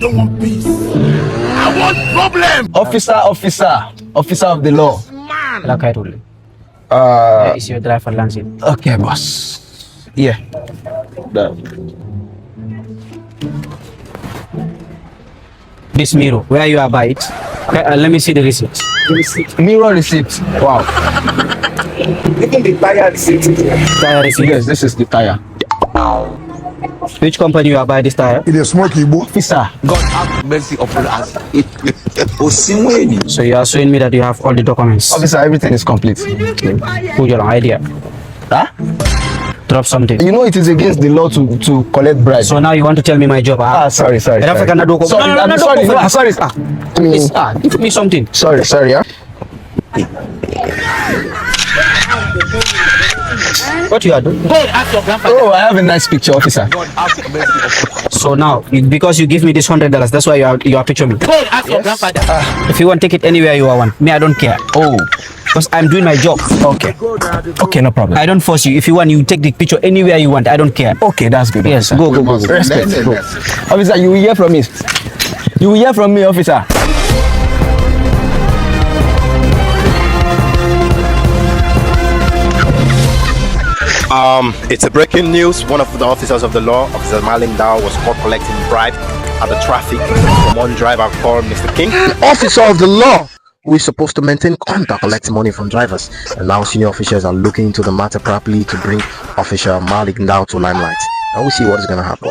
Don't want peace. I want problem. Officer of the law. Wala kay rule. Is your driver license? Okay, boss. Yeah. This mirror, where you are buy it? Okay, let me see the receipt. Mirror receipt. Wow. Even the tire receipt. Tire receipt. Yes, this is the tire. Which company you are buy this tire? It is smoky, boy. Officer. God have mercy upon us. So you are showing me that you have all the documents. Officer, everything is complete. Put your idea. Huh? Drop something. You know it is against the law to collect bribes. So now you want to tell me my job? Sorry. Sorry. Sorry, Give me something. Sorry, yeah. What you are doing? Go and ask your grandfather. Oh, I have a nice picture, officer. God have mercy upon us. So now, because you give me this $100, that's why you are picturing me. Go and ask your grandfather. If you want, take it anywhere you want. Me, I don't care. Oh, Because I'm doing my job. okay. Okay, no problem. I don't force you. If you want, you take the picture anywhere you want. I don't care. Okay, that's good. Yes, officer. go. Respect. Go. Officer, you will hear from me. You will hear from me, officer. It's a breaking news. One of the officers of the law, Officer Malim Dao, was caught collecting bribe at the traffic from one driver called Mr. King. The officer of the law who is supposed to maintain conduct collecting money from drivers. And now senior officials are looking into the matter properly to bring Officer Malik Dao to limelight. And we'll see what is going to happen.